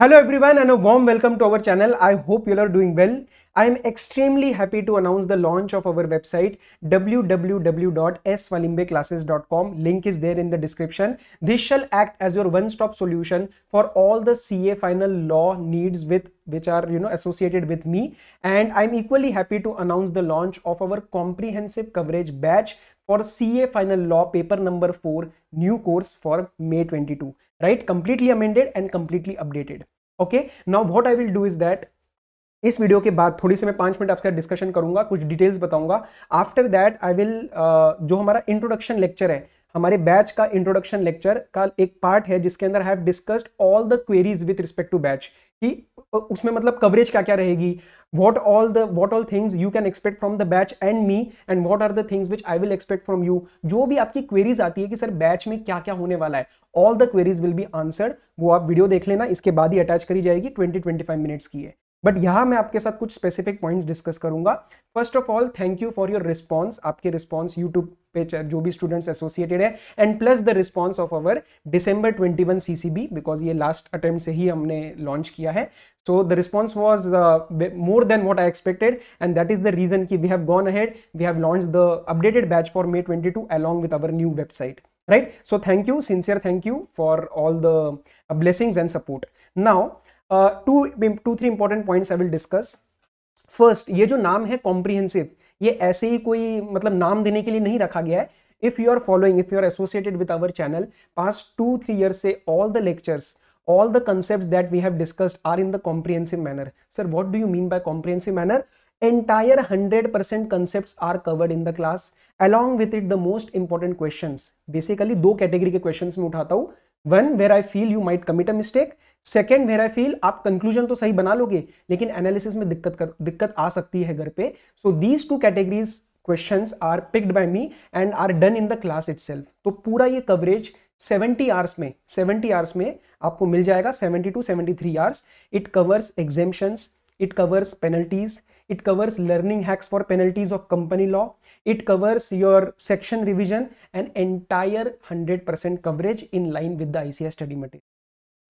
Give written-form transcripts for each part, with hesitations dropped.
Hello everyone and a warm welcome to our channel. I hope you all are doing well. I am extremely happy to announce the launch of our website www.swalimbeclasses.com. Link is there in the description. This shall act as your one-stop solution for all the CA final law needs which are associated with me, and I'm equally happy to announce the launch of our comprehensive coverage batch for CA final law paper number 4 new course for May 22, right? Completely amended and completely updated. Okay, now what I will do is that इस video के बाद थोड़ी सी मैं 5 minute आपका discussion करूंगा, कुछ details बताऊंगा. After that I will जो हमारा इंट्रोडक्शन लेक्चर है, हमारे बैच का इंट्रोडक्शन लेक्चर का एक पार्ट है जिसके अंदर I have discussed all the queries with respect to batch, कि उसमें मतलब कवरेज क्या क्या रहेगी, what all things you can expect from the batch and me, and what are the things which I will expect from you. जो भी आपकी queries आती है कि सर बैच में क्या क्या होने वाला है, all the queries will be answered. वो आप वीडियो देख लेना, इसके बाद ही अटैच करी जाएगी, 20-25 मिनट्स की है. बट यहां मैं आपके साथ कुछ स्पेसिफिक पॉइंट्स डिस्कस करूंगा. First of all thank you for your response. आपके रिस्पॉन्स यूट्यूब पे जो भी स्टूडेंट्स एसोसिएटेड है, and plus the response of our December 21 CCB, because ये लास्ट अटेम्प्ट से ही हमने लॉन्च किया है. So the response was more than what I expected, and that is the reason कि we have gone ahead, we have launched the updated batch for May 22 along with our new website, right? So thank you, sincere thank you for all the blessings and support. Now two-three important points I will discuss. First, ये जो नाम है comprehensive, ये ऐसे ही कोई मतलब नाम देने के लिए नहीं रखा गया है. If you are following, if you are associated with our channel, past 2-3 years से all the lectures, all the concepts that we have discussed are in the comprehensive manner. Sir, what do you mean by comprehensive manner? Entire 100% concepts are covered in the class. Along with it, the most important questions. Basically, दो category के questions में उठाता हूं. One, where I feel you might commit a mistake. Second, where I feel आप conclusion तो सही बना लोगे लेकिन एनालिसिस में दिक्कत आ सकती है घर पे. So these two categories questions are picked by me and are done in the class itself. तो पूरा ये कवरेज 70 आवर्स में आपको मिल जाएगा. 70 to 73 hours. It covers exemptions, it covers penalties, it covers learning hacks for penalties of company law, it covers your section revision and entire 100% coverage in line with the ICAI study material.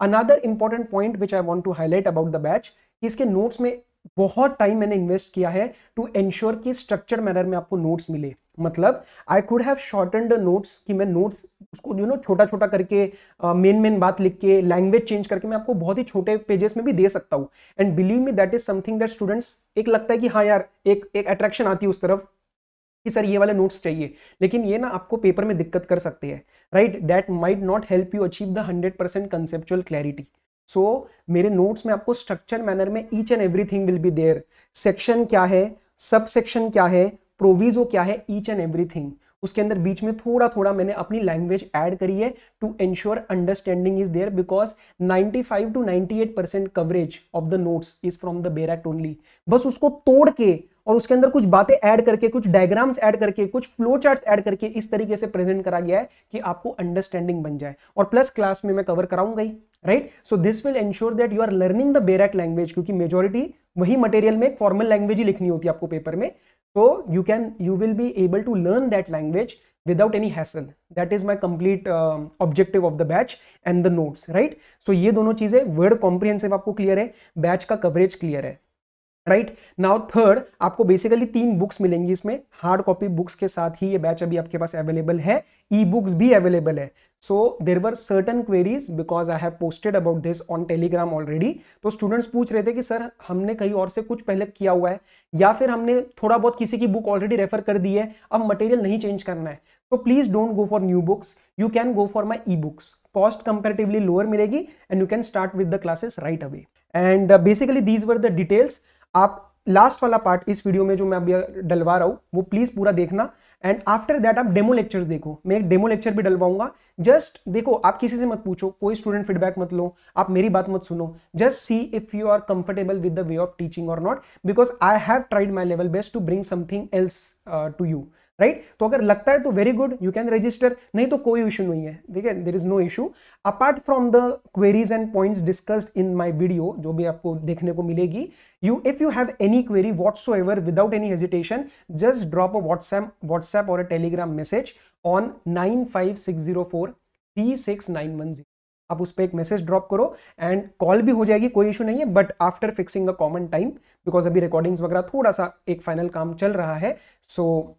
Another important point which I want to highlight about the batch, इसके notes में बहुत time मैंने invest किया है to ensure कि structure manner में आपको notes मिले. मतलब I could have shorten the notes, कि मैं नोट्स उसको छोटा छोटा करके मेन बात लिख के लैंग्वेज चेंज करके मैं आपको बहुत ही छोटे पेजेस में भी दे सकता हूँ. And believe me that is something that students, एक लगता है कि हाँ यार एक अट्रैक्शन आती है उस तरफ कि सर ये वाले नोट्स चाहिए, लेकिन ये ना आपको पेपर में दिक्कत कर सकते हैं, right? That might not help you achieve the 100% conceptual clarity. So मेरे नोट्स में आपको स्ट्रक्चर मैनर में each and everything will be there. Section क्या है, सब सेक्शन क्या है, प्रोविजो क्या है, ईच एंड एवरीथिंग. उसके अंदर बीच में थोड़ा थोड़ा मैंने अपनी लैंग्वेज ऐड करी है to ensure understanding is there, because 95 to 98% coverage of the notes is from the bare act only. बस उसको तोड़ के और उसके अंदर कुछ बातें ऐड करके, कुछ डायग्राम्स ऐड करके, कुछ फ्लो चार्ट्स ऐड करके इस तरीके से प्रेजेंट करा गया है कि आपको अंडरस्टैंडिंग बन जाए. और प्लस क्लास में मैं कवर कराऊंगा ही, right? So this will ensure that you are learning the bare act language, क्योंकि मेजोरिटी वही मटेरियल में एक फॉर्मल लैंग्वेज ही लिखनी होती है आपको पेपर में. So you will be able to learn that language without any hassle. That is my complete objective of the batch and the notes, right? So ये दोनों चीजें, वर्ड कॉम्प्रिहेंसिव आपको क्लियर है, बैच का कवरेज क्लियर है, right? Now third, आपको basically 3 books मिलेंगी इसमें. हार्ड कॉपी बुक्स के साथ ही ये बैच अभी आपके पास अवेलेबल है, ई बुक्स भी अवेलेबल है. So there were certain queries because I have posted about this on Telegram already. तो स्टूडेंट्स पूछ रहे थे कि सर हमने कहीं और से कुछ पहले किया हुआ है, या फिर हमने थोड़ा बहुत किसी की बुक ऑलरेडी रेफर कर दी है, अब मटेरियल नहीं चेंज करना है. तो please don't go for new books, you can go for my e books. Cost comparatively lower मिलेगी and you can start with the classes right away. And basically these were the details. आप last वाला part इस video में जो मैं अभी डलवा रहा हूं वो प्लीज पूरा देखना, एंड आफ्टर दैट आप डेमो लेक्चर्स देखो. मैं एक डेमो लेक्चर भी डलवाऊंगा. जस्ट देखो, आप किसी से मत पूछो, कोई स्टूडेंट फीडबैक मत लो, आप मेरी बात मत सुनो. Just see if you are comfortable with the way of teaching और not, because I have tried my level best to bring something else to you, right? तो अगर लगता है तो very good, you can register, नहीं तो कोई issue नहीं है, ठीक है? There is no issue. Apart from the queries and points discussed in my video, जो भी आपको देखने को मिलेगी, if you have any query whatsoever, without any hesitation, just drop a WhatsApp or a Telegram message on 95604 36910. आप उस पर एक मैसेज ड्रॉप करो एंड कॉल भी हो जाएगी, कोई इशू नहीं है, but after fixing a common time, because अभी रिकॉर्डिंग्स वगैरह थोड़ा सा एक फाइनल काम चल रहा है. So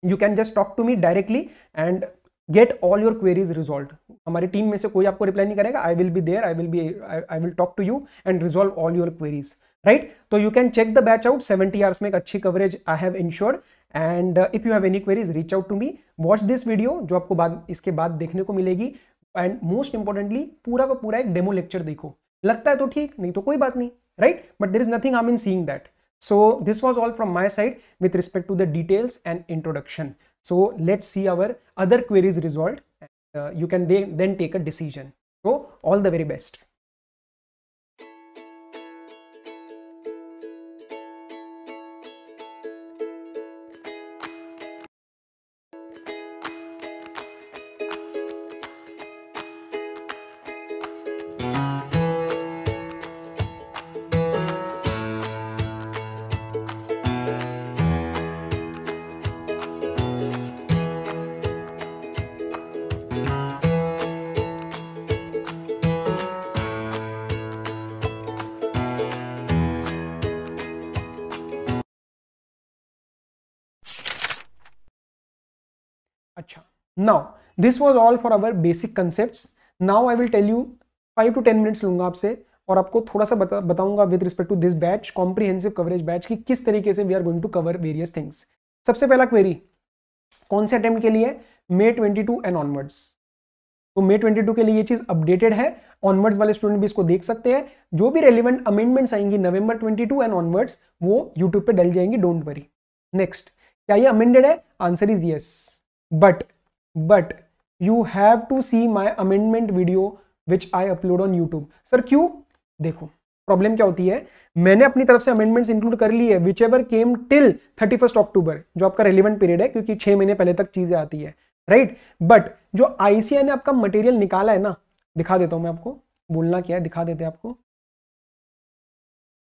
you can just talk to me directly and get all your queries resolve. हमारी टीम में से कोई आपको रिप्लाई नहीं करेगा, I will be there, I will talk to you and resolve all your queries, right. तो you can check the batch out. 70 hours में एक अच्छी coverage I have ensured. And if you have any queries reach out to me. Watch this video जो आपको इसके बाद देखने को मिलेगी. एंड मोस्ट इंपॉर्टेंटली पूरा का पूरा एक डेमो लेक्चर देखो. लगता है तो ठीक, नहीं तो कोई बात नहीं, right. But there is nothing harm in seeing that. So this was all from my side with respect to the details and introduction. So let's see our other queries resolved. You can then take a decision. So all the very best. अच्छा, now this was all for our basic concepts. Now I will tell you 5 to 10 minutes लूंगा आपसे और आपको थोड़ा सा बताऊंगा with respect to this batch, comprehensive coverage batch, की किस तरीके से we are going to cover various things. सबसे पहला क्वेरी कौन से अटेम्प्ट के लिए? May 22 and onwards. तो May 22 के लिए ये चीज अपडेटेड है. ऑनवर्ड्स वाले स्टूडेंट भी इसको देख सकते हैं. जो भी रेलिवेंट अमेंडमेंट्स आएंगी November 22 एंड ऑनवर्ड्स वो यूट्यूब पे डल जाएंगी, डोंट वरी. नेक्स्ट, क्या ये अमेंडेड है? Answer is yes. but you have to see my amendment video which I upload on YouTube. Sir क्यों? देखो प्रॉब्लम क्या होती है, मैंने अपनी तरफ से अमेंडमेंट्स इंक्लूड कर ली है विच एवर केम टिल 31 अक्टूबर, जो आपका रेलिवेंट पीरियड है क्योंकि 6 महीने पहले तक चीजें आती है, राइट. बट जो आईसीआई ने आपका मटेरियल निकाला है ना, दिखा देता हूं मैं आपको, बोलना क्या है दिखा देते हैं आपको.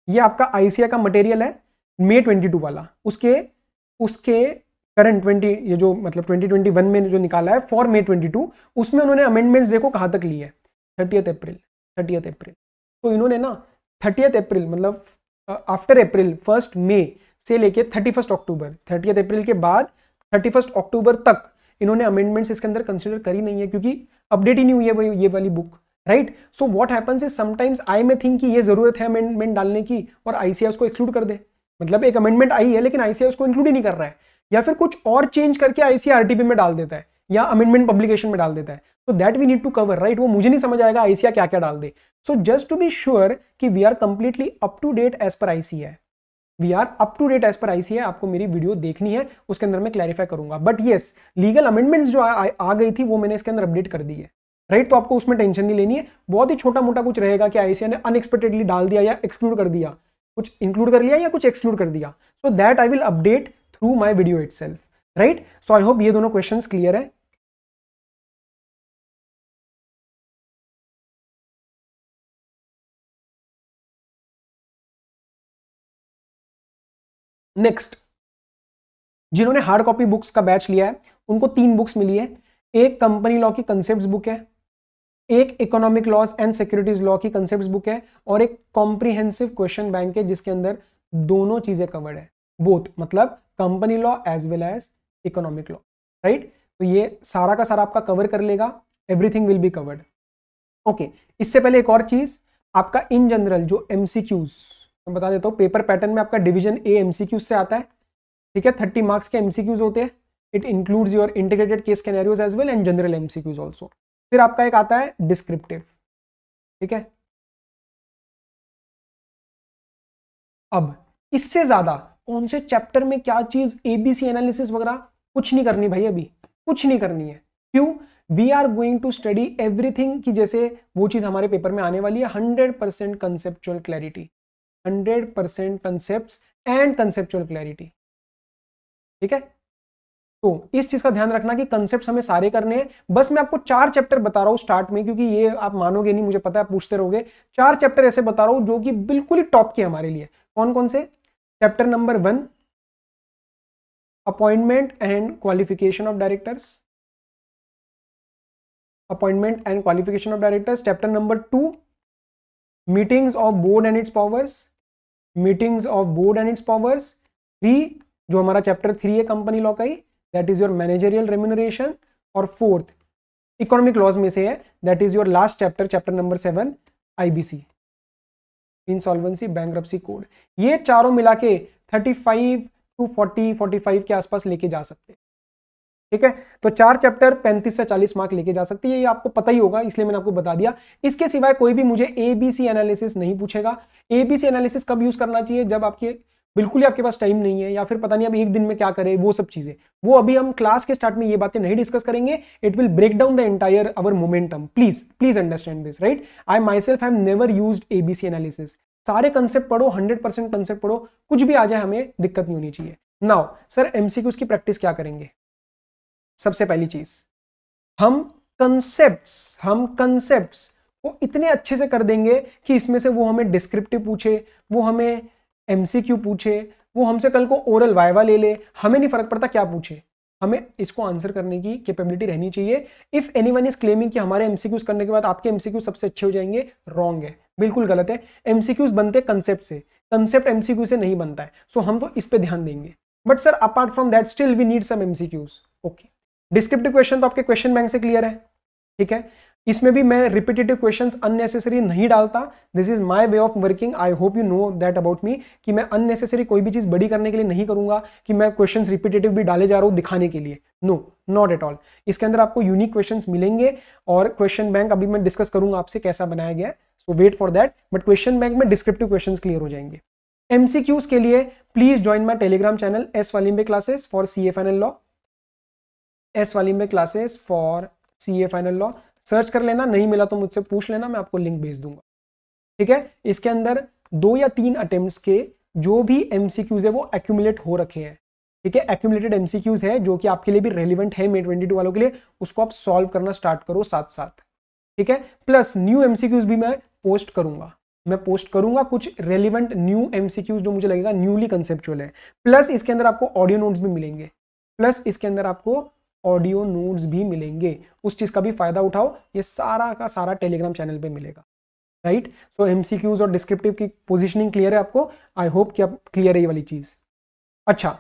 ये आपका आईसीआई का मटेरियल है May 22 वाला. उसके करंट 20 ये जो मतलब 2021 में जो निकाला है फॉर May 22, उसमें उन्होंने अमेंडमेंट्स देखो कहां तक ली है, 30th अप्रैल. तो इन्होंने ना 30th अप्रैल मतलब आफ्टर अप्रैल 1 मई से लेके 31 अक्टूबर, 30th अप्रैल के बाद 31 अक्टूबर तक इन्होंने अमेंडमेंट्स इसके अंदर कंसिडर करी नहीं है क्योंकि अपडेट ही नहीं हुई है ये वाली book, right. So what happens is sometimes I में थिंक कि ये जरूरत है अमेंडमेंट डालने की और आईसीआई उसको एक्सक्लूड कर दे. मतलब एक अमेंडमेंट आई है लेकिन आईसीआई उसको इंक्लूड ही नहीं कर रहा है, या फिर कुछ और चेंज करके आईसीआई आरटीपी में डाल देता है या अमेंडमेंट पब्लिकेशन में डाल देता है. तो that we need to cover, right. वो मुझे नहीं समझ आएगा आईसीआई क्या क्या डाल दे. So just to be sure कि we are completely up to date as per ICAI, आपको मेरी वीडियो देखनी है, उसके अंदर मैं क्लैरिफाई करूंगा. बट येस, लीगल अमेंडमेंट्स जो आ गई थी वो मैंने इसके अंदर अपडेट कर दी है, राइट. तो आपको उसमें टेंशन नहीं लेनी है. बहुत ही छोटा मोटा कुछ रहेगा कि आईसीआई ने अनएक्सपेक्टेडली डाल दिया या एक्सक्लूड कर दिया, कुछ इंक्लूड कर लिया या कुछ एक्सक्लूड कर दिया. So that I will update through my video itself, right. So I hope ये दोनों क्वेश्चंस क्लियर है. नेक्स्ट, जिन्होंने हार्ड कॉपी बुक्स का बैच लिया है उनको 3 बुक्स मिली है. एक कंपनी लॉ की कंसेप्ट्स बुक है, एक economic laws and securities law की कंसेप्ट्स बुक है और एक कॉम्प्रिहेंसिव क्वेश्चन बैंक है जिसके अंदर दोनों चीजें कवर्ड है, बोथ मतलब company law as well as economic law, right. तो ये सारा का सारा आपका कवर कर लेगा, everything will be covered. Okay, इससे पहले एक और चीज, आपका इन जनरल जो एमसीक्यूज मैं बता देता हूं, पेपर पैटर्न में आपका डिवीजन ए एमसीक्यूज से आता है, ठीक है. 30 मार्क्स के एमसीक्यूज होते हैं. It includes your integrated case scenarios as well and general MCQs also. फिर आपका एक आता है डिस्क्रिप्टिव, ठीक है. अब इससे ज्यादा कौन से चैप्टर में क्या चीज एबीसी एनालिसिस वगैरह कुछ नहीं करनी भाई, अभी कुछ नहीं करनी है. क्यों? We are going to study everything की जैसे वो चीज हमारे पेपर में आने वाली है. 100% conceptual clarity, 100% concepts and conceptual clarity, ठीक है. तो इस चीज का ध्यान रखना कि कंसेप्ट हमें सारे करने हैं. बस मैं आपको 4 चैप्टर बता रहा हूं स्टार्ट में, क्योंकि ये आप मानोगे नहीं, मुझे पता है पूछते रहोगे. 4 चैप्टर ऐसे बता रहा हूं जो कि बिल्कुल ही टॉप के हमारे लिए. कौन कौन से? Chapter number 1, appointment and qualification of directors. Appointment and qualification of directors. Chapter number 2 meetings of board and its powers, meetings of board and its powers. 3 जो हमारा चैप्टर 3 है कंपनी लॉ का ही, that is your managerial remuneration. और 4th economic laws में से है, that is your last chapter, chapter number 7 IBC, insolvency bankruptcy code. ये चारों मिला के 35 to 45 के आसपास लेके जा सकते हैं। ठीक है, तो 4 चैप्टर 35 से 40 मार्क लेके जा सकती है, ये आपको पता ही होगा इसलिए मैंने आपको बता दिया। इसके सिवाय कोई भी मुझे एबीसी एनालिसिस नहीं पूछेगा। एबीसी एनालिसिस कब यूज करना चाहिए, जब आपके बिल्कुल ही आपके पास टाइम नहीं है, या फिर पता नहीं अब एक दिन में क्या करें, वो सब चीजें, वो अभी हम क्लास के स्टार्ट में ये बातें नहीं डिस्कस करेंगे। It will break down the entire our momentum. Please understand this, right. I myself have never used ABC analysis. सारे कंसेप्ट पढ़ो, 100% कंसेप्ट पढ़ो, कुछ भी आ जाए हमें दिक्कत नहीं होनी चाहिए। नाउ सर एमसीक्यूज की प्रैक्टिस क्या करेंगे? सबसे पहली चीज, हम कंसेप्ट्स को इतने अच्छे से कर देंगे कि इसमें से वो हमें डिस्क्रिप्टिव पूछे, वो हमें एमसीक्यू पूछे, वो हमसे कल को ओरल वाइवा ले ले, हमें नहीं फर्क पड़ता क्या पूछे, हमें इसको आंसर करने की कैपेबिलिटी रहनी चाहिए। इफ एनीवन इज क्लेमिंग कि हमारे एमसीक्यूज करने के बाद आपके एमसीक्यू सबसे अच्छे हो जाएंगे, रॉन्ग है, बिल्कुल गलत है। एमसीक्यूज बनते कंसेप्ट से, कंसेप्ट एमसीक्यू से नहीं बनता है। सो हम तो इस पे ध्यान देंगे। But sir apart from that still we need some MCQs. Okay, descriptive question तो आपके क्वेश्चन बैंक से क्लियर है, ठीक है। इसमें भी मैं रिपीटेटिव क्वेश्चंस अननेसेसरी नहीं डालता। This is my way of working. I hope you know that about me, कि मैं अननेसेसरी कोई भी चीज बड़ी करने के लिए नहीं करूंगा, कि मैं क्वेश्चंस रिपीटेटिव भी डाले जा रहा हूं दिखाने के लिए। No, not at all. इसके अंदर आपको यूनिक क्वेश्चंस मिलेंगे, और क्वेश्चन बैंक अभी मैं डिस्कस करूंगा आपसे कैसा बनाया गया है, so wait for that. But question bank में डिस्क्रिप्टिव क्वेश्चंस क्लियर हो जाएंगे। एमसीक्यूज के लिए please join my Telegram channel S Walimbe classes for CA final law, S Walimbe classes for CA final law. Search कर लेना, नहीं मिला तो मुझसे पूछ लेना, मैं आपको लिंक भेज दूंगा, ठीक है। इसके अंदर 2 या 3 अटेम्प्ट्स के जो भी एमसीक्यूज है वो एक्यूमुलेट हो रखे हैं, ठीक है। एक्यूमुलेटेड एमसीक्यूज है जो कि आपके लिए भी रेलिवेंट है मे 22 वालों के लिए, उसको आप सॉल्व करना स्टार्ट करो साथ साथ, ठीक है। प्लस न्यू एमसीक्यूज भी मैं पोस्ट करूंगा, कुछ रेलिवेंट न्यू एमसीक्यूज जो मुझे लगेगा न्यूली कंसेप्चुअल है। प्लस इसके अंदर आपको ऑडियो नोट्स भी मिलेंगे, उस चीज का भी फायदा उठाओ। ये सारा का सारा टेलीग्राम चैनल पे मिलेगा, राइट। सो एमसीक्यूज और डिस्क्रिप्टिव की पोजीशनिंग क्लियर है आपको, आई होप कि आप क्लियर है ये वाली चीज। अच्छा,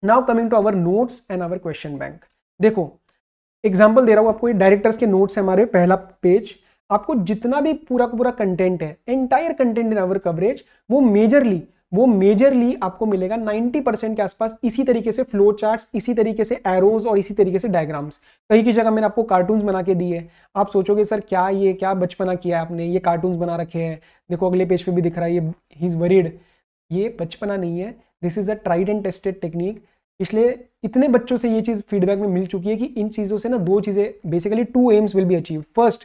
now coming to our notes and our question bank. देखो एग्जांपल दे रहा हूं आपको, ये डायरेक्टर्स के नोट्स है हमारे, पहला पेज। आपको जितना भी पूरा का पूरा कंटेंट है, entire content in our coverage, वो मेजरली आपको मिलेगा 90% के आसपास इसी तरीके से फ्लो चार्ट्स, इसी तरीके से एरोज और इसी तरीके से डायग्राम्स। कहीं की जगह मैंने आपको कार्टून्स बना के दिए। आप सोचोगे सर क्या बचपना किया है आपने, ये कार्टून्स बना रखे हैं। देखो अगले पेज पे भी दिख रहा है, ये ही इज वरीड। ये बचपना नहीं है, this is a tried and tested technique. इसलिए इतने बच्चों से ये चीज फीडबैक में मिल चुकी है कि इन चीजों से ना 2 चीजें, basically 2 AIIMS will be achieve. First,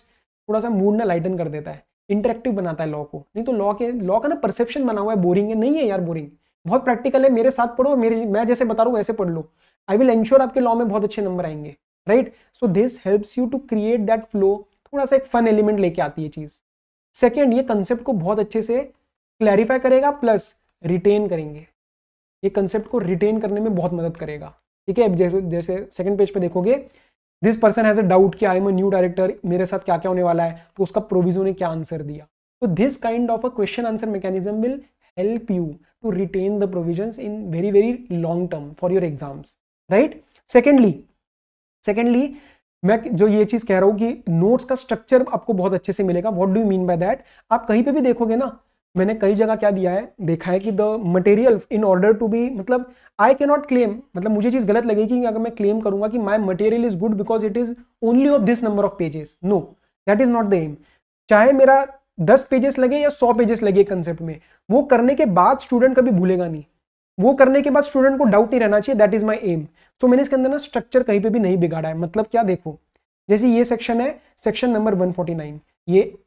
थोड़ा सा मूड ना लाइटन कर देता है, इंटरेक्टिव बनाता है लॉ को। नहीं तो लॉ का ना परसेप्शन बना हुआ है बोरिंग है, नहीं है यार बोरिंग, बहुत प्रैक्टिकल है। मेरे साथ पढ़ो, मैं जैसे बता रहा हूँ वैसे पढ़ लो, आई विल एंश्योर आपके लॉ में बहुत अच्छे नंबर आएंगे, right. So this helps you to create that flow, थोड़ा सा एक फन एलिमेंट लेके आती है चीज। सेकेंड, ये कंसेप्ट को बहुत अच्छे से क्लैरिफाई करेगा, प्लस रिटेन करेंगे, ये कंसेप्ट को रिटेन करने में बहुत मदद करेगा, ठीक है। जैसे सेकंड पेज पे देखोगे, this person has a doubt कि I am a new director, मेरे साथ क्या क्या होने वाला है, तो उसका प्रोविजो ने क्या आंसर दिया। तो this kind of a question answer mechanism will help you to retain the provisions in very very long term for your exams, right. Secondly मैं जो ये चीज कह रहा हूं कि नोट्स का स्ट्रक्चर आपको बहुत अच्छे से मिलेगा। What do you mean by that? आप कहीं पे भी देखोगे ना, मैंने कई जगह क्या दिया है, देखा है कि the material in order to be, मतलब आई कैन नॉट क्लेम, मतलब मुझे चीज गलत लगेगी अगर मैं क्लेम करूंगा कि my material is good because it is only of this number of pages. No, that is not the aim. चाहे मेरा 10 पेजेस लगे या 100 पेजेस लगे कंसेप्ट में, वो करने के बाद स्टूडेंट कभी भूलेगा नहीं, वो करने के बाद स्टूडेंट को डाउट नहीं रहना चाहिए, दैट इज माई एम। सो मैंने इसके अंदर ना स्ट्रक्चर कहीं पे भी नहीं बिगाड़ा है। मतलब क्या, देखो जैसे ये सेक्शन है, सेक्शन नंबर 149, ये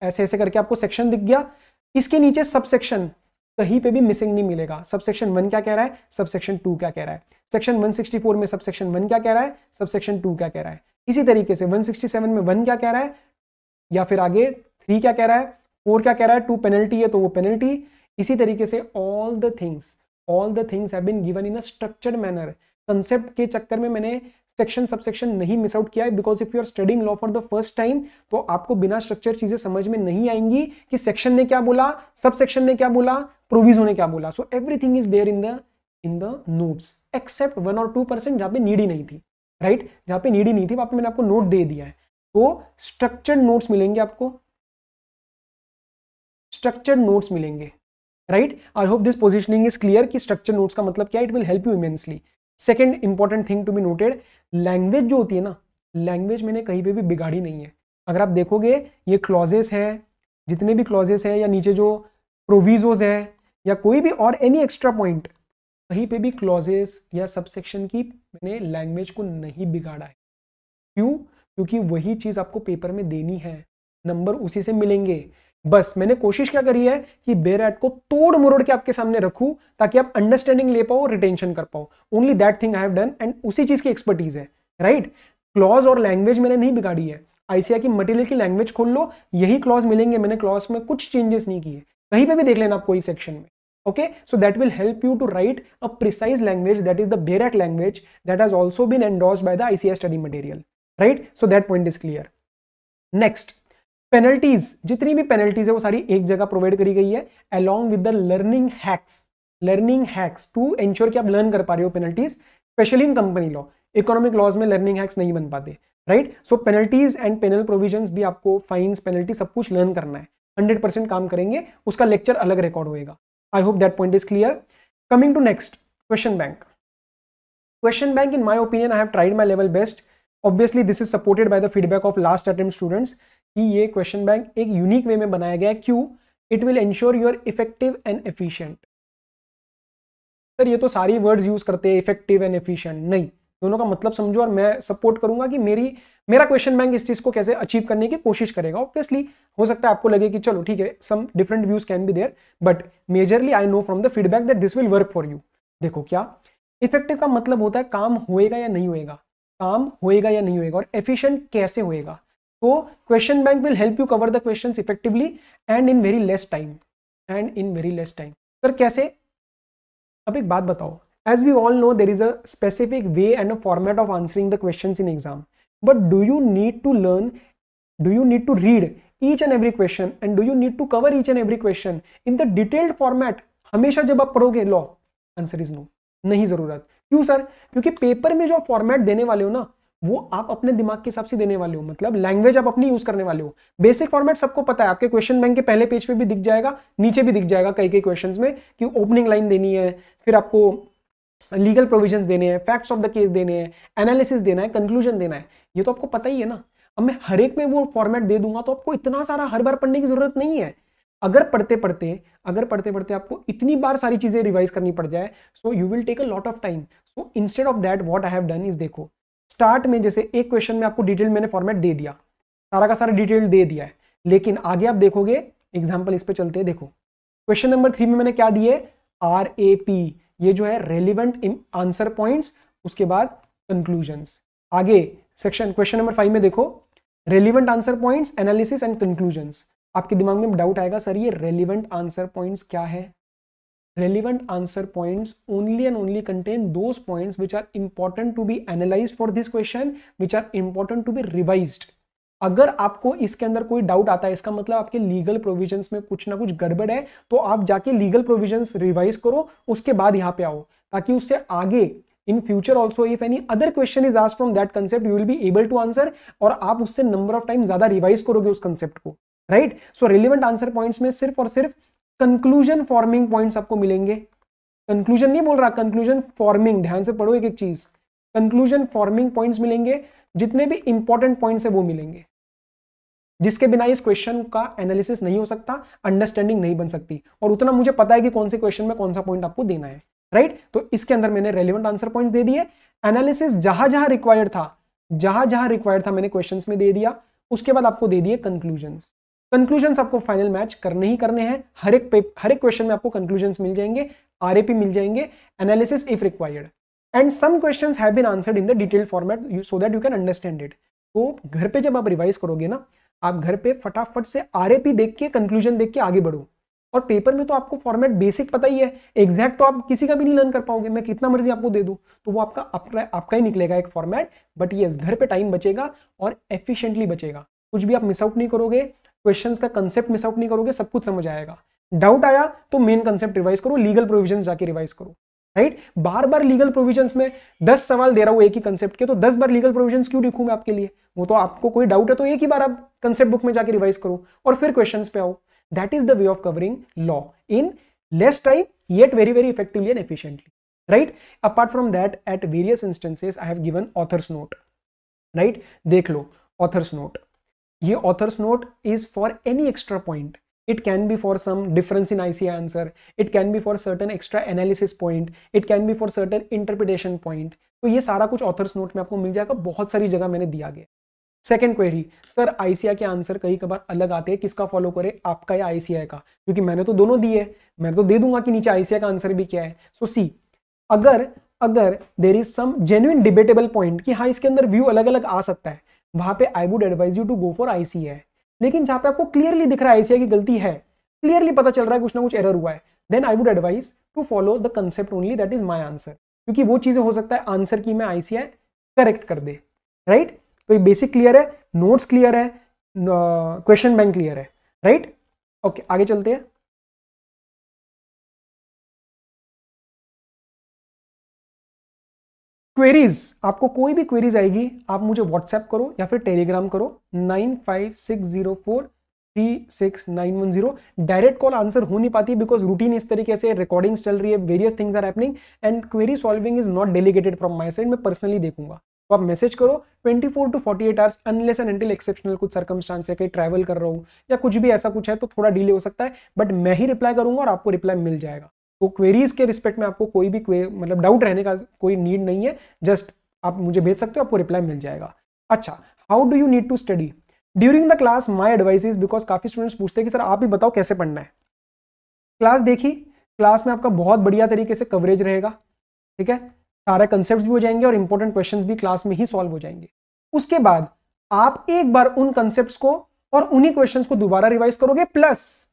ऐसे ऐसे करके आपको सेक्शन दिख गया, इसके नीचे सब सेक्शन कहीं पे भी मिसिंग नहीं मिलेगा। सब सेक्शन 1 क्या कह रहा है, सब सेक्शन 2 क्या कह रहा है, सेक्शन 164 में सब सेक्शन 1 क्या कह रहा है, सब सेक्शन 2 क्या कह रहा है। इसी तरीके से 167 में 1 क्या कह रहा है, या फिर आगे 3 क्या कह रहा है, 4 क्या कह रहा है, 2 पेनल्टी है तो वो पेनल्टी। इसी तरीके से all the things have been given in a structured manner. Concept के चक्कर में मैंने सेक्शन सबसेक्शन नहीं मिस आउट किया है, because if you are studying law for the first time तो आपको बिना स्ट्रक्चर चीजें समझ में नहीं आएंगी कि सेक्शन ने क्या बोला, सब सेक्शन ने क्या बोला, प्रोविजो ने क्या बोला. So everything is there in the notes except 1 और 2% जहां पे नीड ही नहीं थी, राइट. जहां पे नीड ही नहीं थी वहां पे मैंने आपको नोट दे दिया है. तो स्ट्रक्चर्ड नोट्स मिलेंगे आपको, स्ट्रक्चर्ड नोट्स मिलेंगे, right. I hope this positioning is clear कि स्ट्रक्चर नोट्स का मतलब क्या, it will help you immensely. Second important thing to be noted, language जो होती है ना, लैंग्वेज मैंने कहीं पे भी बिगाड़ी नहीं है. अगर आप देखोगे ये क्लॉजेस है, जितने भी क्लॉजेस है या नीचे जो प्रोविजोज है या कोई भी और एनी एक्स्ट्रा पॉइंट, कहीं पे भी क्लॉजेस या सबसेक्शन की मैंने लैंग्वेज को नहीं बिगाड़ा है. क्यों? क्योंकि वही चीज आपको पेपर में देनी है, नंबर उसी से मिलेंगे. बस मैंने कोशिश क्या करी है कि बेरेट को तोड़ मरोड़ के आपके सामने रखूं ताकि आप अंडरस्टैंडिंग ले पाओ, रिटेंशन कर पाओ. Only that thing I have done and उसी चीज की एक्सपर्टीज है, राइट. क्लॉज और लैंग्वेज मैंने नहीं बिगाड़ी है. आईसीआई की मटेरियल की लैंग्वेज खोल लो, यही क्लॉज मिलेंगे. मैंने क्लॉज में कुछ चेंजेस नहीं किए, कहीं पे भी देख लेना आप कोई सेक्शन में. Okay, so that will help you to write a precise language, that is the Berat language, that has also been endorsed by the ICAI study material, right? So that point is clear. Next, penalties. जितनी भी penalties है वो सारी एक जगह provide करी गई है along with the learning hacks to ensure कि आप लर्न कर पा रहे हो penalties, especially in company law. Economic laws में learning hacks नहीं बन पाते, right? So penalties and penal provisions भी आपको fines, penalty सब कुछ लर्न करना है. 100% काम करेंगे, उसका लेक्चर अलग रिकॉर्ड होएगा. I hope that point is clear. Coming to next, question bank. Question bank, in my opinion, I have tried my level best. Obviously, this is supported by the feedback of last attempt students. कि ये question bank एक unique way में बनाया गया है. क्यों? It will ensure you are effective and efficient. Sir ये तो सारी वर्ड्स यूज करते हैं, effective and efficient. नहीं, दोनों का मतलब समझो और मैं सपोर्ट करूंगा कि मेरा क्वेश्चन बैंक इस चीज को कैसे अचीव करने की कोशिश करेगा. ऑब्वियसली हो सकता है आपको लगे कि चलो ठीक है, some different views can be there, but majorly I know from the feedback that this will work for you. देखो क्या इफेक्टिव का मतलब होता है, काम होएगा या नहीं होएगा, काम होएगा या नहीं होएगा, और एफिशिएंट कैसे होएगा. तो question bank will help you cover the questions effectively and in very less time. Sir कैसे? अब एक बात बताओ, as we all know there is a specific way and a format of answering the questions in exam, but do you need to read each and every question and do you need to cover each and every question in the detailed format हमेशा जब आप पढ़ोगे law? Answer is no, नहीं जरूरत. क्यों sir? क्योंकि paper में जो फॉर्मेट देने वाले हो ना, वो आप अपने दिमाग के हिसाब से देने वाले हो, मतलब लैंग्वेज आप अपनी यूज करने वाले हो. बेसिक फॉर्मेट सबको पता है, आपके क्वेश्चन बैंक के पहले पेज पे भी दिख जाएगा, नीचे भी दिख जाएगा कई क्वेश्चंस में कि ओपनिंग लाइन देनी है, फिर आपको लीगल प्रोविजंस देने हैं, फैक्ट्स ऑफ द केस देने हैं, एनालिसिस देना है, कंक्लूजन देना है. ये तो आपको पता ही है ना. अब मैं हर एक में वो फॉर्मेट दे दूंगा तो आपको इतना सारा हर बार पढ़ने की जरूरत नहीं है. अगर पढ़ते पढ़ते आपको इतनी बार सारी चीजें रिवाइज करनी पड़ जाए, so you will take a lot of time. So instead of that what I have done is, देखो स्टार्ट में जैसे एक क्वेश्चन में आपको डिटेल मैंने फॉर्मेट दे दिया, सारा का सारा डिटेल दे दिया है, लेकिन आगे आप देखोगे एग्जाम्पल इस पे चलते हैं. देखो क्वेश्चन नंबर 3 में मैंने क्या दिए, RAP, ये जो है रेलिवेंट आंसर पॉइंट्स, उसके बाद कंक्लूजन्स. आगे सेक्शन क्वेश्चन नंबर 5 में देखो relevant answer points, analysis and conclusions. आपके दिमाग में डाउट आएगा, सर ये रेलिवेंट आंसर पॉइंट्स क्या है? Relevant answer points only and only contain those points which are important to be analysed for this question, which are important to be revised. अगर आपको इसके अंदर कोई डाउट आता है, इसका मतलब आपके लीगल प्रोविजंस में कुछ ना कुछ गड़बड़ है, तो आप जाके लीगल प्रोविजंस रिवाइज करो, उसके बाद यहाँ पे आओ, ताकि उससे आगे in future also if any other question is asked from that concept you will be able to answer, और आप उससे नंबर ऑफ टाइम ज्यादा रिवाइज करोगे उस कंसेप्ट को, right. So relevant answer points में सिर्फ और सिर्फ कंक्लूजन फॉर्मिंग पॉइंट्स आपको मिलेंगे. कंक्लूजन नहीं बोल रहा, कंक्लूजन फॉर्मिंग, ध्यान से पढ़ो एक एक चीज. कंक्लूजन फॉर्मिंग पॉइंट्स मिलेंगे, जितने भी इंपॉर्टेंट पॉइंट्स है वो मिलेंगे, जिसके बिना इस क्वेश्चन का एनालिसिस नहीं हो सकता, अंडरस्टैंडिंग नहीं बन सकती, और उतना मुझे पता है कि कौन से क्वेश्चन में कौन सा पॉइंट आपको देना है, राइट. तो इसके अंदर मैंने रेलेवेंट आंसर पॉइंट्स दे दिए, एनालिसिस जहां जहां रिक्वायर्ड था मैंने क्वेश्चंस में दे दिया, उसके बाद आपको दे दिए कंक्लूजन्स. कंक्लूजन्स आपको फाइनल मैच करने ही करने हैं, हर एक क्वेश्चन में आपको कंक्लूजन्स मिल जाएंगे, RAP मिल जाएंगे, analysis if required, and some questions have been answered in the detailed format so that you can understand it. तो घर पे जब आप रिवाइज करोगे ना, आप घर पे फटाफट से RAP देख के, कंक्लूजन देख के आगे बढ़ो. और पेपर में तो आपको फॉर्मेट बेसिक पता ही है, एग्जैक्ट तो आप किसी का भी नहीं लर्न कर पाओगे, मैं कितना मर्जी आपको दे दूं तो वो आपका ही निकलेगा एक फॉर्मेट। बट यस, घर पे टाइम बचेगा और एफिशिएंटली बचेगा, कुछ भी आप मिस आउट नहीं करोगे, क्वेश्चंस का कंसेप्ट मिस आउट नहीं करोगे, सब कुछ समझ आएगा। डाउट आया तो मेन कंसेप्ट रिवाइज करो, लीगल प्रोविजंस जाके रिवाइज करो, राइट। बार बार लीगल प्रोविजंस में 10 सवाल दे रहा हूं एक ही कंसेप्ट के, तो 10 बार लीगल प्रोविजंस क्यों लिखूं मैं आपके लिए? वो तो आपको कोई डाउट है तो एक ही बार आप कंसेप्ट बुक में जाके रिवाइज करो और फिर क्वेश्चंस पे आओ। That is the way of covering law in less time yet very very effectively and efficiently, right. Apart from that, at various instances I have given authors note, right. देख लो authors note, ये authors note is for any extra point, it can be for some difference in ICI answer, it can be for certain extra analysis point, it can be for certain interpretation point। तो ये सारा कुछ authors note में आपको मिल जाएगा, बहुत सारी जगह मैंने दिया गया। सेकंड क्वेरी, सर ICI के आंसर कई कबार अलग आते हैं, किसका फॉलो करे, आपका या ICI का? क्योंकि मैंने तो दोनों दिए, मैं तो दे दूंगा कि नीचे ICI का आंसर भी क्या है। सो सी, अगर there is some genuine debatable point कि हाँ इसके अंदर व्यू अलग अलग आ सकता है, वहां पे I would advise you to go for ICI। लेकिन जहां पे आपको क्लियरली दिख रहा है ICI की गलती है, क्लियरली पता चल रहा है कुछ ना कुछ एरर हुआ है, then I would advise to follow the concept only, that is my answer. क्योंकि वो चीजें हो सकता है आंसर की में ICI करेक्ट कर दे, राइट। तो ये बेसिक क्लियर है, नोट्स क्लियर है, क्वेश्चन बैंक क्लियर है, राइट। ओके, आगे चलते हैं। क्वेरीज, आपको कोई भी क्वेरीज आएगी आप मुझे व्हाट्सएप करो या फिर टेलीग्राम करो, 9560436910। डायरेक्ट कॉल आंसर हो नहीं पाती बिकॉज रूटीन इस तरीके से, रिकॉर्डिंग्स चल रही है, various things are happening and query solving is not delegated from my side, मैं पर्सनली देखूंगा। तो आप मैसेज करो 24 to 48 hours, unless and until exceptional कुछ सर्कमस्टांस है, कहीं ट्रैवल कर रहा हूँ या कुछ भी ऐसा कुछ है तो थोड़ा डिले हो सकता है, बट मैं ही रिप्लाई करूंगा और आपको रिप्लाई मिल जाएगा। तो क्वेरीज के रिस्पेक्ट में आपको कोई भी मतलब डाउट रहने का कोई नीड नहीं है, जस्ट आप मुझे भेज सकते हो, आपको रिप्लाई मिल जाएगा। अच्छा, how do you need to study during the class? My advice is, because काफी स्टूडेंट्स पूछते हैं कि सर आप ही बताओ कैसे पढ़ना है। क्लास देखी, क्लास में आपका बहुत बढ़िया तरीके से कवरेज रहेगा, ठीक है, सारे कंसेप्ट भी हो जाएंगे और इंपॉर्टेंट क्वेश्चंस भी क्लास में ही सॉल्व हो जाएंगे। उसके बाद आप एक बार उन कंसेप्ट्स को और उन्हीं क्वेश्चंस को दोबारा रिवाइज करोगे, प्लस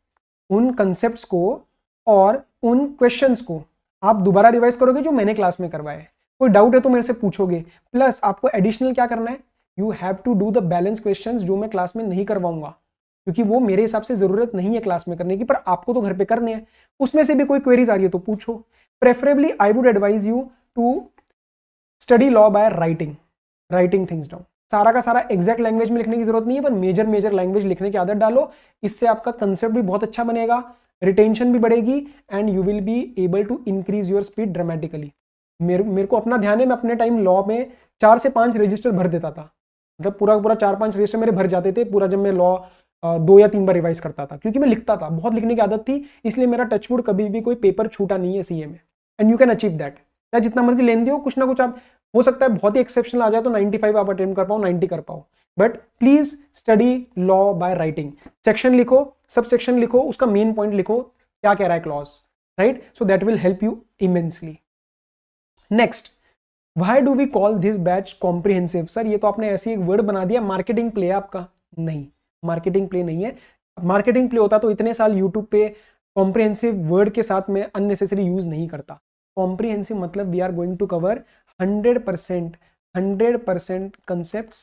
उन कंसेप्ट्स को और उन क्वेश्चंस को आप दोबारा रिवाइज करोगे जो मैंने क्लास में करवाए। कोई डाउट है तो मेरे से पूछोगे, प्लस आपको एडिशनल क्या करना है, you have to do the balance questions जो मैं क्लास में नहीं करवाऊंगा, क्योंकि वो मेरे हिसाब से जरूरत नहीं है क्लास में करने की, पर आपको तो घर पे करने हैं। उसमें से भी कोई क्वेरीज आ रही है तो पूछो। Preferably I would advise you to study law by writing things down. सारा का सारा एग्जैक्ट लैंग्वेज में लिखने की जरूरत नहीं है, पर मेजर लैंग्वेज लिखने की आदत डालो, इससे आपका कंसेप्ट भी बहुत अच्छा बनेगा, रिटेंशन भी बढ़ेगी and you will be able to increase your speed dramatically. मेरे को अपना ध्यान है, मैं अपने टाइम लॉ में 4 से 5 रजिस्टर भर देता था, मतलब पूरा 4-5 रजिस्टर मेरे भर जाते थे पूरा, जब मैं लॉ 2 या 3 बार रिवाइज करता था, क्योंकि मैं लिखता था, बहुत लिखने की आदत थी, इसलिए मेरा टचवुड कभी भी कोई पेपर छूटा नहीं है सीए में। And you can achieve that, चाहे जितना मर्जी लेंदी हो, कुछ ना कुछ आप, हो सकता है बहुत ही एक्सेप्शनल आ जाए तो 95 आप अटेम्प्ट कर पाओ, 90 कर पाओ, but please study law by writing. Section लिखो, सब सेक्शन लिखो, उसका मेन पॉइंट लिखो, क्या कह रहा है clause, right. So that will help you immensely. Next, why do we call this batch comprehensive? Sir ये तो आपने ऐसी एक वर्ड बना दिया, मार्केटिंग प्ले आपका। नहीं, मार्केटिंग प्ले नहीं है। मार्केटिंग प्ले होता तो इतने साल यूट्यूब पे कॉम्प्रिहेंसिव वर्ड के साथ में अननेसेसरी यूज नहीं करता। कॉम्प्रिहेंसिव मतलब we are going to cover 100% concepts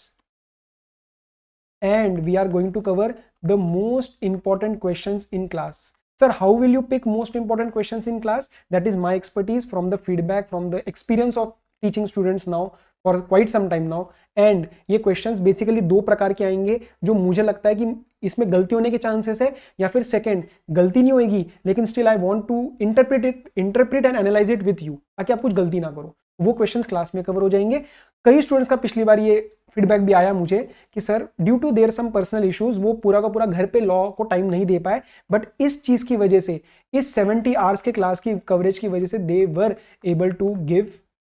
and we are going to cover the most important questions in class. Sir, how will you pick most important questions in class? That is my expertise from the feedback, from the experience of teaching students now for quite some time now. And ये questions basically 2 प्रकार के आएंगे, जो मुझे लगता है कि इसमें गलती होने के चांसेस है, या फिर सेकंड गलती नहीं होगी लेकिन still I want to interpret and analyse it with you, ताकि आप कुछ गलती ना करो। वो क्वेश्चंस क्लास में कवर हो जाएंगे। कई स्टूडेंट्स का पिछली बार ये फीडबैक भी आया मुझे कि sir due to their some personal issues वो पूरा का पूरा घर पे लॉ को टाइम नहीं दे पाए, बट इस चीज की वजह से, इस 70 आवर्स के क्लास की कवरेज की वजह से they were able to give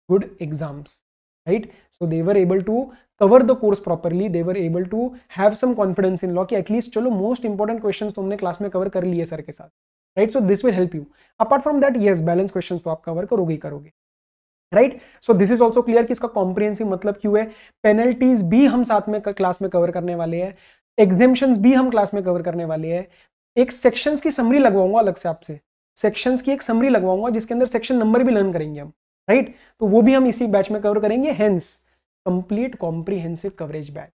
good exams, right. So they were able to cover the course properly, they were able to have some confidence in law कि एटलीस्ट चलो मोस्ट इंपॉर्टेंट क्वेश्चंस तो हमने class में cover कर लिए sir के साथ, right. So this will help you. Apart from that yes, balance questions तो आप कवर करोगे ही करोगे, right. So this is also clear कि इसका कॉम्प्रिहेंसिव मतलब क्यों है। पेनल्टीज भी हम साथ में क्लास में कवर करने वाले हैं, एग्जेम्पशंस भी हम क्लास में कवर करने वाले हैं, एक सेक्शंस की समरी लगवाऊंगा अलग से आपसे, सेक्शंस की एक समरी लगवाऊंगा जिसके अंदर सेक्शन नंबर भी लर्न करेंगे हम, राइट। तो वो भी हम इसी बैच में कवर करेंगे, hence complete comprehensive coverage batch.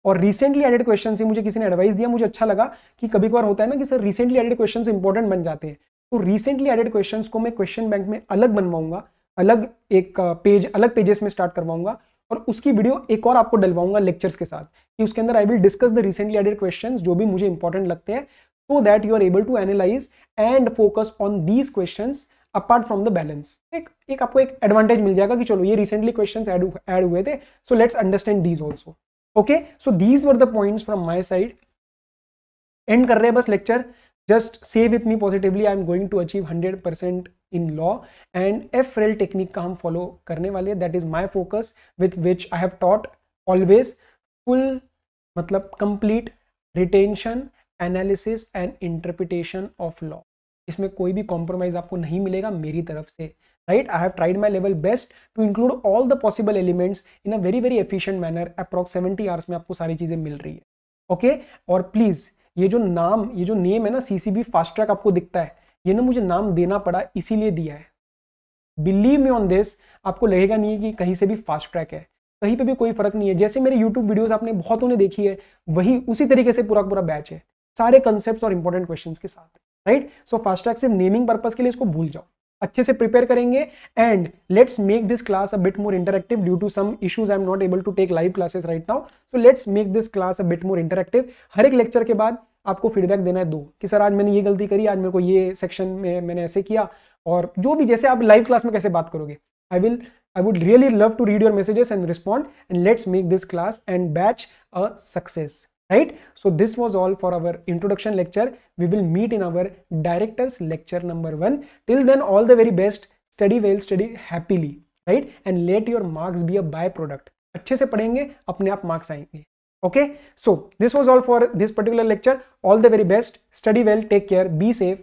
और रिसेंटली एडेड क्वेश्चन से मुझे किसी ने एडवाइस दिया, मुझे अच्छा लगा कि कभी कभार होता है ना कि sir recently added question important बन जाते हैं, तो रिसेंटली एडेड क्वेश्चंस को मैं क्वेश्चन बैंक में अलग बनवाऊंगा, अलग एक पेज, अलग पेजेस में स्टार्ट करवाऊंगा, और उसकी वीडियो एक और आपको डलवाऊंगा लेक्चर्स के साथ, कि उसके अंदर I will discuss the recently added questions जो भी मुझे इंपॉर्टेंट लगते हैं, so that you are able to analyze and focus on these questions apart from the balance। एक आपको एक एडवांटेज मिल जाएगा कि चलो ये रिसेंटली क्वेश्चंस ऐड हुए थे, so let's understand these also. Okay, so these were the points from my side. And कर रहे हैं बस lecture, just say with me positively, I am going to achieve 100% in law, and FREL technique का हम follow करने वाले, that is my focus with which I have taught always full, मतलब complete retention, analysis and interpretation of law. इसमें कोई भी compromise आपको नहीं मिलेगा मेरी तरफ से, right. I have tried my level best to include all the possible elements in a very very efficient manner. Approx 70 hours में आपको सारी चीजें मिल रही है, ओके। और प्लीज ये जो नाम, ये जो नेम है ना CCB फास्ट ट्रैक आपको दिखता है, ये ना मुझे नाम देना पड़ा, इसीलिए दिया है। बिलीव मी ऑन दिस, आपको लगेगा नहीं कि कहीं से भी फास्ट ट्रैक है, कहीं पे भी कोई फर्क नहीं है। जैसे मेरे YouTube वीडियोस आपने बहुतों ने देखी है, वही उसी तरीके से पूरा पूरा बैच है, सारे कंसेप्ट्स और इंपॉर्टेंट क्वेश्चंस के साथ, राइट। सो फास्ट ट्रैक सिर्फ नेमिंग पर्पस के लिए, इसको भूल जाओ, अच्छे से प्रिपेयर करेंगे। And let's make this class a bit more interactive due to some issues, I am not able to take live classes right now, so let's make this class a bit more interactive. हर एक lecture के बाद आपको feedback देना है 2 कि sir आज मैंने ये गलती करी, आज मेरे को ये सेक्शन में मैंने ऐसे किया, और जो भी जैसे आप लाइव क्लास में कैसे बात करोगे, I would really love to read your messages and respond, and let's make this class and batch a success, right? So this was all for our introduction lecture. We will meet in our directors lecture number 1. Till then, all the very best. Study well, study happily, right? And let your marks be a byproduct. अच्छे से पढ़ेंगे, अपने आप marks आएंगे. Okay? So this was all for this particular lecture. All the very best. Study well, take care, be safe.